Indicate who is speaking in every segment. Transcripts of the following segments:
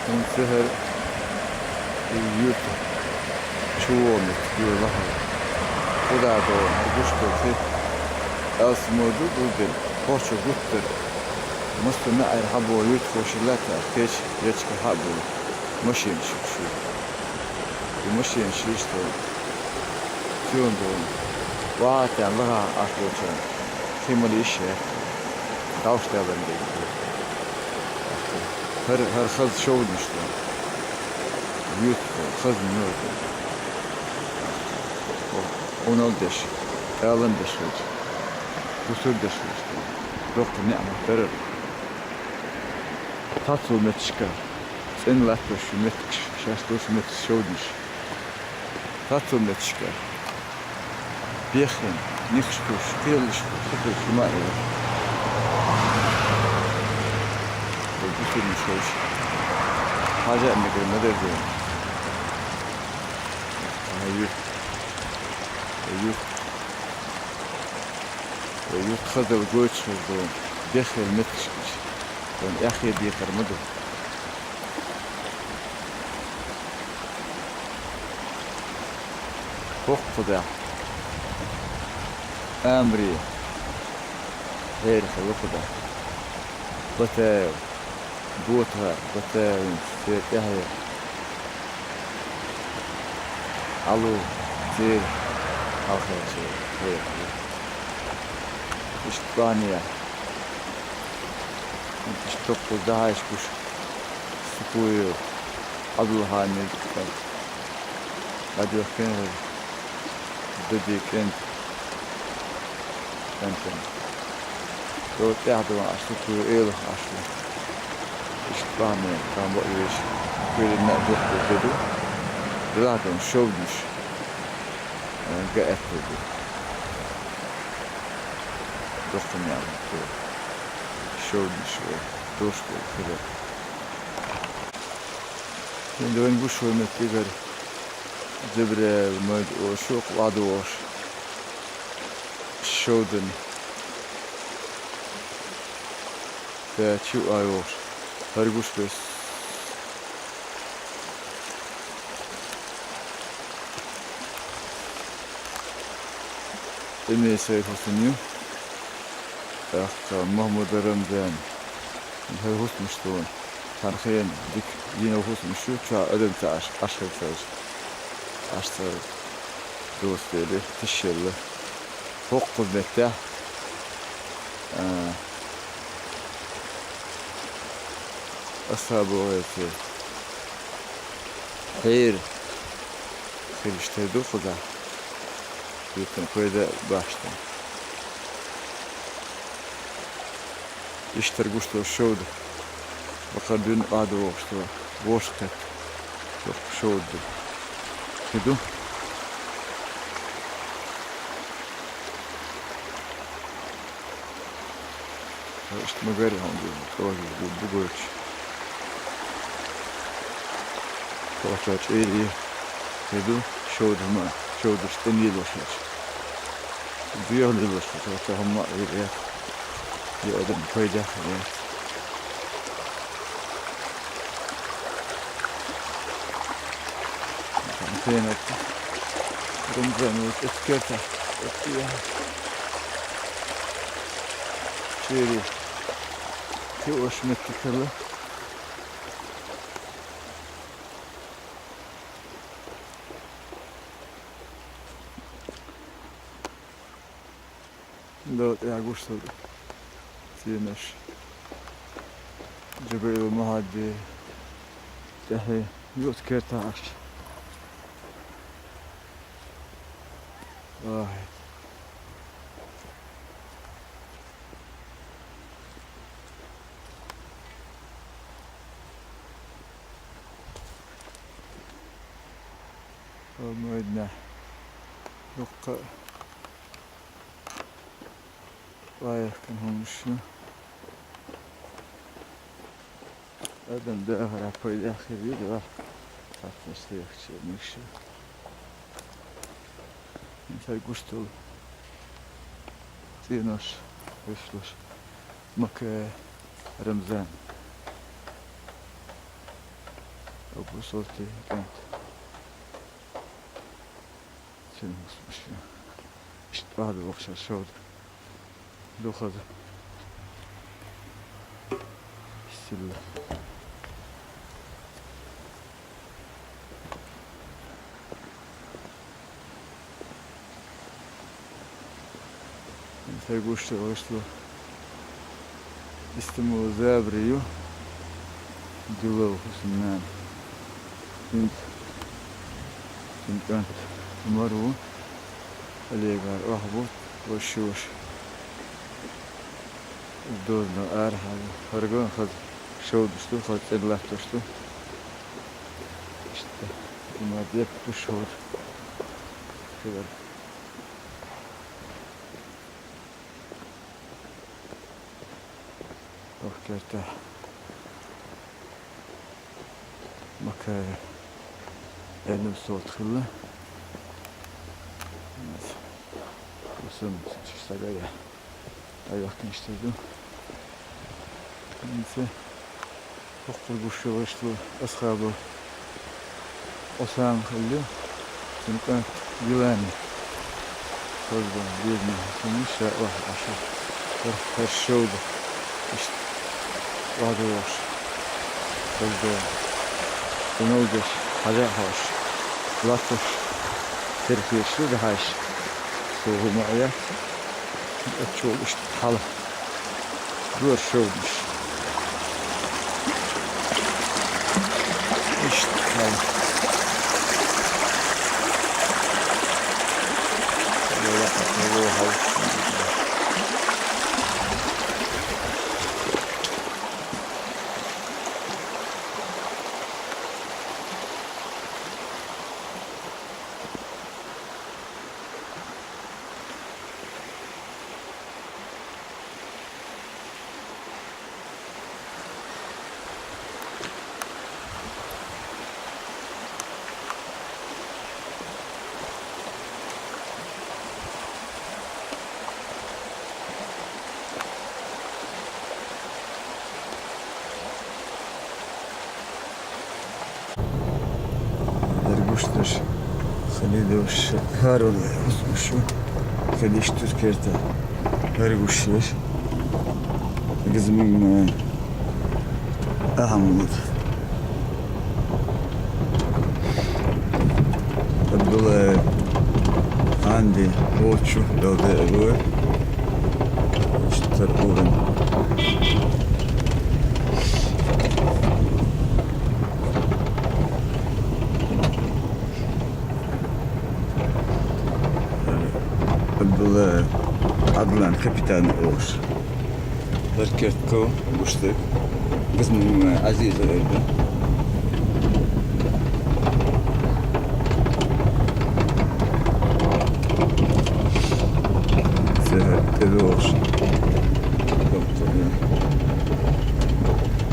Speaker 1: من سهر يوت çoğunluk diyorlar. Bu da doğru. Kuştur ki asmodu bugün. Hoşçu guttur. Muslime erhabu yut koşulata. Keç geçki habu. Maşin şu. Bu maşin şu işte. Çoğundu. Vaten laha akloçan. Kimali işe. Davşta bende. Her kız şovmuştu. Yut kız mı yut. 10 deş, alın deş oldu. Kusur deş oldu. Doktor ne anahtarı. Tatlı metçika. Sen latto şu metç, şastos metç şovmuş. Tatlı metçika. Behin, nixkuş, kıyılış, kıyılış, şuma ile. Bu sürmüş olmuş. Hacı emekleri ne derdi? Hayır. Yut خذوا جوج خذوا دخل متشكش كان أخي دي كرمدو فوق خدا أمري غير خلو خدا بتاو بوتها بتاو سير يحيى علو سير آخر شيء غير İspanya. İşte 9 daha işkuş. Sıkıyor. Adılhane. Hadi bakayım. Dedikken. Kanten. Dört yağdı var. Sıkıyor. Eyle aşkı. İspanya. Tam bu iş. Böyle ne doktor dedi. Zaten şovmuş. Gayet dedi. Doktor ne yaptı? Şovmuş ve dostu kılı. Şimdi ben bu şovmet diğer zebre med o şok vadı o şovdun ve çu ayor her guş bes Emre Seyit Hüsnü Mahmud Ramazan her husmuştu. Tarxiyen dik yine husmuşu ça ödüm taş aşkı taş. Aşkı dostları tişelli. Çok kuvvetli. Ashabı oyası. Hayır. Kırıştı dokuda. Bütün koyda başta. İşte gusto şovdu. Bakar dün adı oluştu. Boşkat. Çok şovdu. Gidu. İşte magari hangi. Bu göç. Koçaç iyi. Gidu. Şovdu ma. Şovdu işte niye doşaç. Duyarlı doşaç. Koçaç hamma iyi. Yordum koyacak ya. Sen et. Rumzanı eskerte. Ya. Şöyle. Ki hoşmet tıkalı. Dört ya gusto. Sinaş. Cebrail Mahdi. Dahi yut kertaş. Vay. Olmaydı. Yok. Vay yakın olmuş mu? Adam da ahara koydu ahiri var. Tatlısı yakışırmış. Intel gustul. Sinaş. Vışlaş. Mak Ramazan. bu sorti. Evet. Çılmışmış ya. İşte vardı okşar şurada. Dokudu. Bismillah. Te gusto estimo zabrio dulo husnanint maru alegar ahbut وشوش دورنا ارحل هرگاه خد شود شد خد ادلت شد işte bunlar hep bu şor kadar bakırta makara elim soğut hılı Kusum işte böyle ayakın iştirdim. Neyse çok kurguşu başlı ashabı Osam kıldı. Çünkü güven sözden birini sunmuş ya aşağı her şey oldu. İşte vardı var. Sözde bunu olacak. Hadi hoş. Latış. Terfiyesi de haş. Soğuma ayak. Çok işte halı. Böyle şey olmuş. İşte halı. Böyle halı. Kuşlar Halidoş her oluyor uzmuşu Kadiş Türkiye'de her kuşlar kızımın Ahmet Abdullah Andi Boçu Dağda Ebu işte tarafından Abdullah Adlan kapitan Oğuz. Herkes ko uçtu. Kızımın Aziz öldü. Seher evi Oğuz.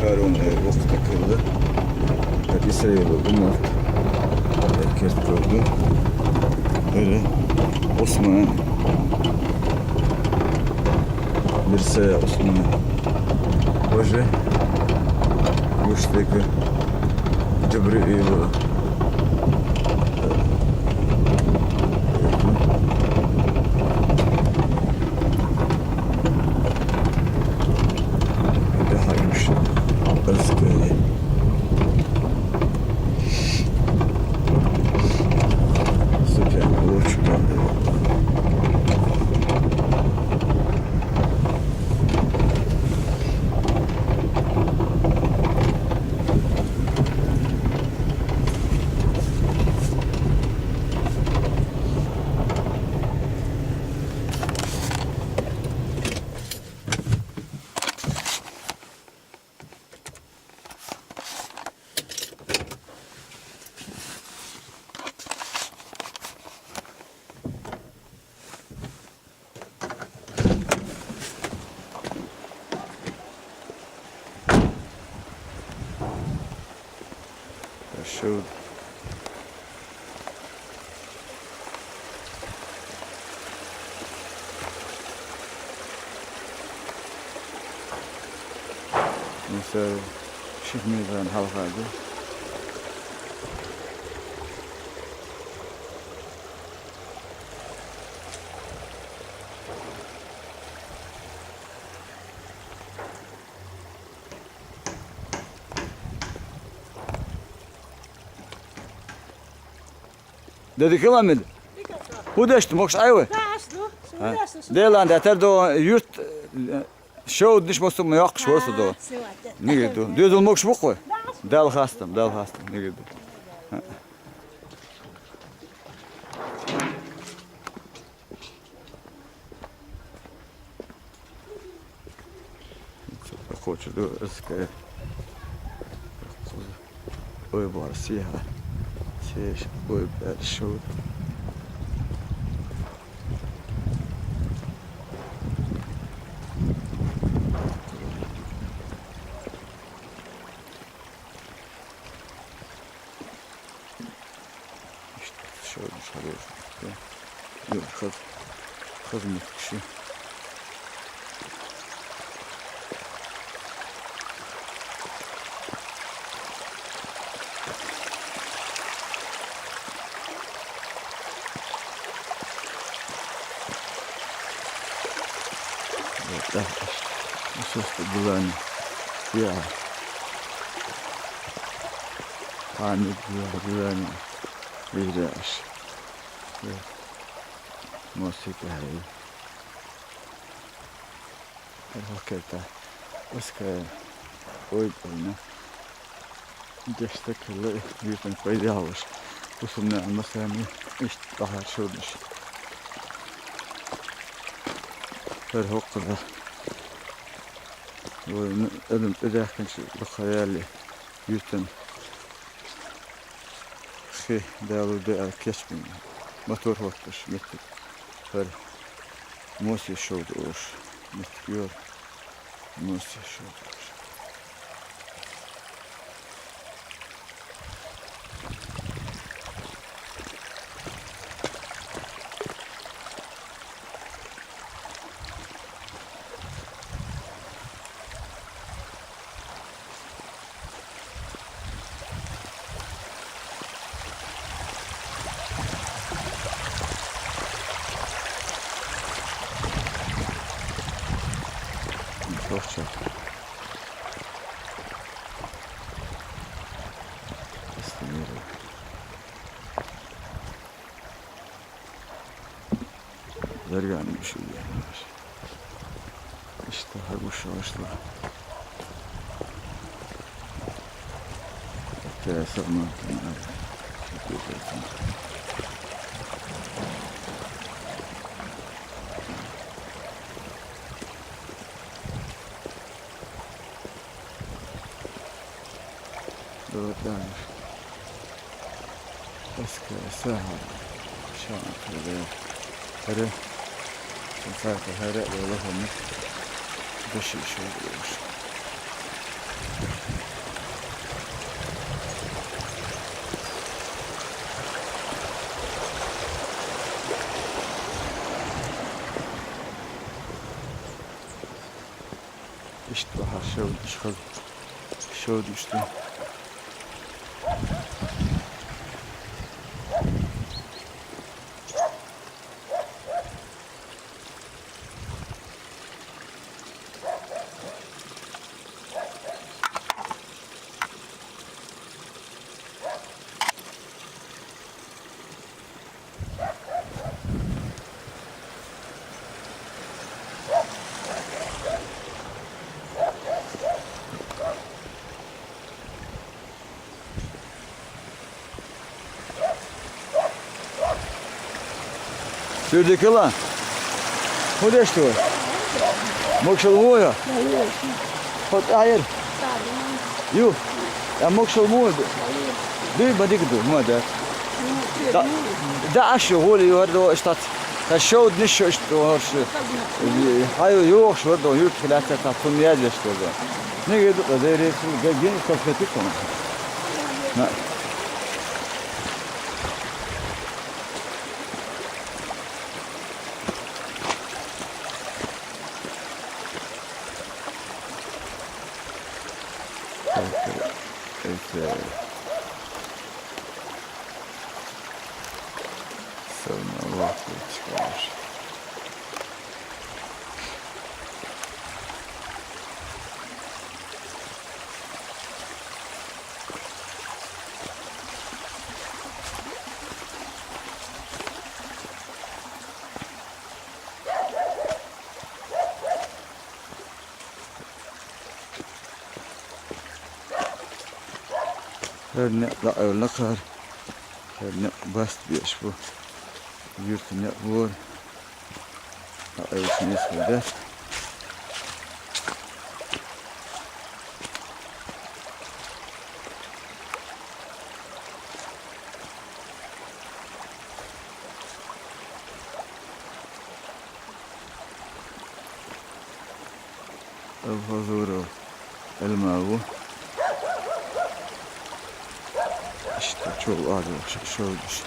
Speaker 1: Karun vakti kıldı. İsrail'e bunlar. Herkes koydu. Öyle Osman Mirse Osman Hoca Kuştaki Cibril daha yumuşak Özgürlüğü Süper uçtan showed mesela Şık Meydan halkaydı. Dedi ki lan mıydı? Bu da işte mokş ayvı. Delan da ter do yurt şov diş mosum yok şosu do. Ne girdi? Düzül mokş bu koy. Dal hastım ne girdi? Хочу до СК. Ой, бар сиha. Сеш, ой, шо. İşte şöyle sarıyor. Yok, kız mı kişi? Да, все, что было я. Память была видишь. Музыка. Hakikaten eskaya ой, ne? Destekli yüzden fayda alır. Bu sene mesela işte daha şurmuş. Her hokkada. Oyunu elim ederken şu hayali yüzden şey değerli değer kesmiyor. Motor hokmuş metik. Her mosi şurada olur. Metik yor. Mosi şurada olur. Çok. İstemiyorum. Dergan bir şey yani. İşte bu şaşlı. Enteresan mı? Çok güzel. Doğrudanmış. Eski saha. Şanlıurfa'da. Her farklı her böyle olmuş. Başı iş oluyormuş. İşte bahar şov düştü. Şuradaki lan. Bu da işte o. Mokşalmuyor. Hayır. Yok. Ya mokşalmuyor. Değil badik du, mu da. Da aşağı oluyor da işte. Da şov niş işte o şey. Hayır yok şurada yurt filata tapın yer işte orada. Ne geldi da resim geldi kosmetik konu. Ne? Evet. Sonra vakti çıkar. Her ne la kar. Her ne bast bir bu. Yurt ne var. Evet, neyse. الحضور الماء işte çok ağır şey olmuş.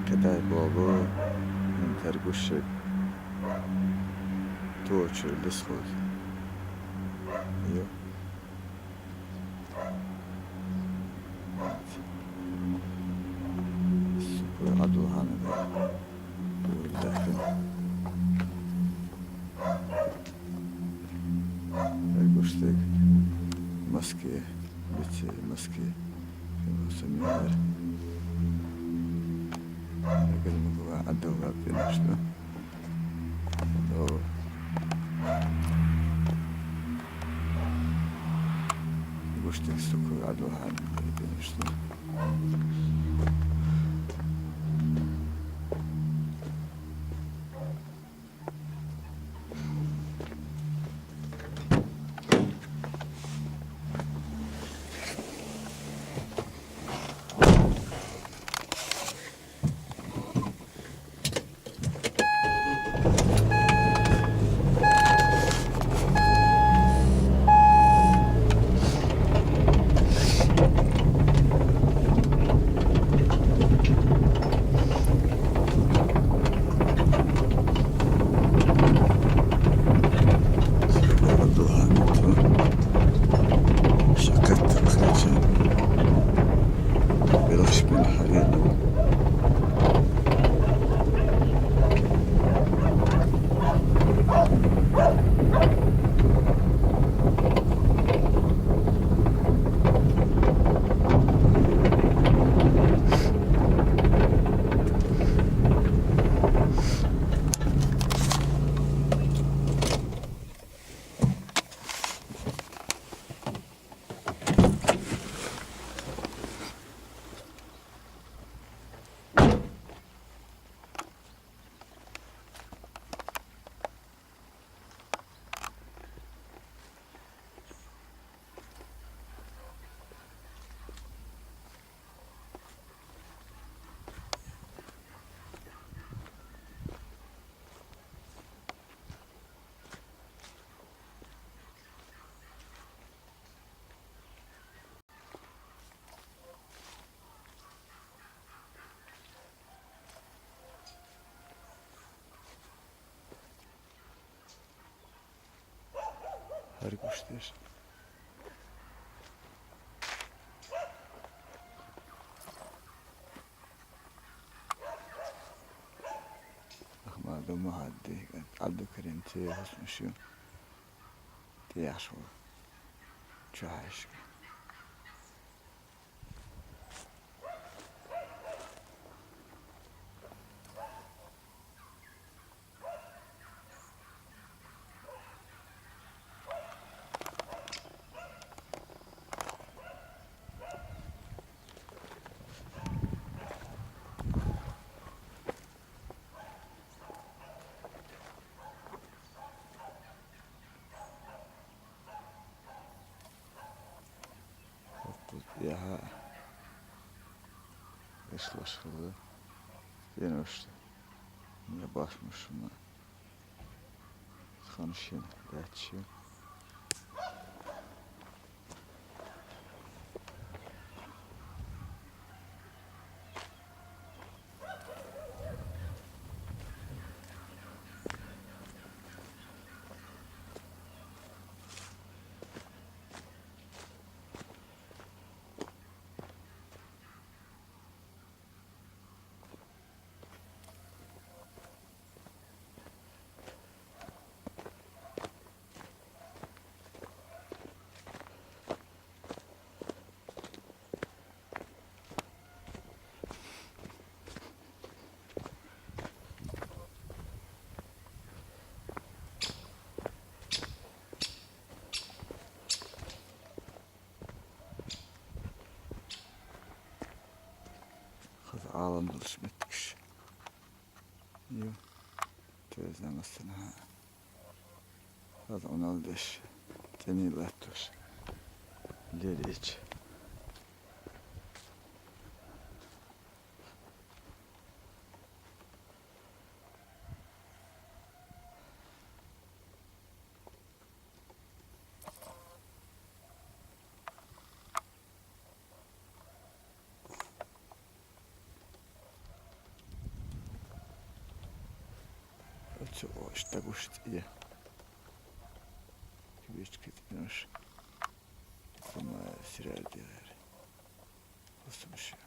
Speaker 1: Kadar baba من ترقوش توچ الاسود ايوه سوبر عدو هاندا والداخل ترقوش تك ماسكي بيتي ماسكي سميار لكن هو عدو غابين شنو Gościk suku adohan işte. Her kuşlar. أخبار معدي عبد الكريم تي اسمه شو تياشو شو عايش ya yaşlaşıldı yine işte niye başmışım ben konuşayım geçeyim ağlandırış etmiş. Yok. Tezden aslında. Hadi onu al deş. Teniyle atmış. İleri iç. Чего ж так уж є. Квічки знаєш. Сама серіал делає. Послушай.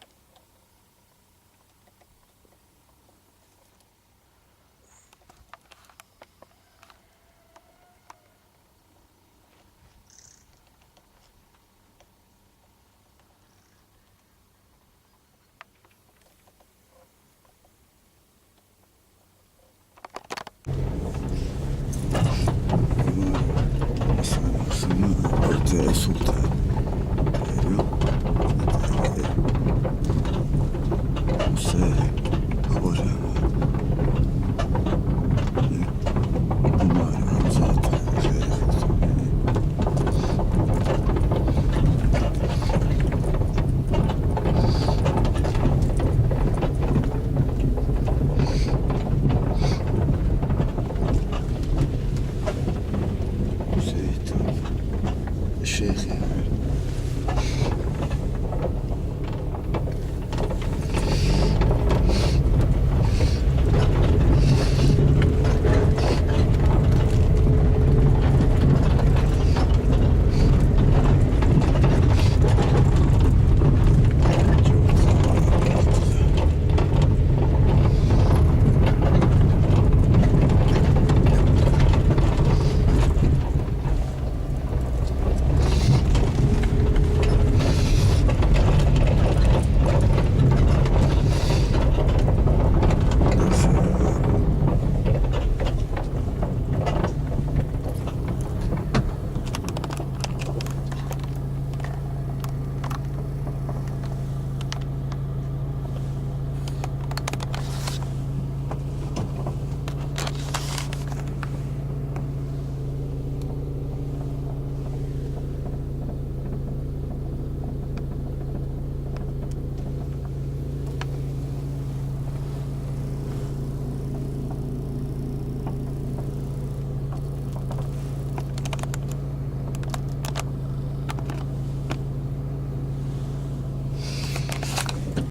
Speaker 1: Ortaya sultan.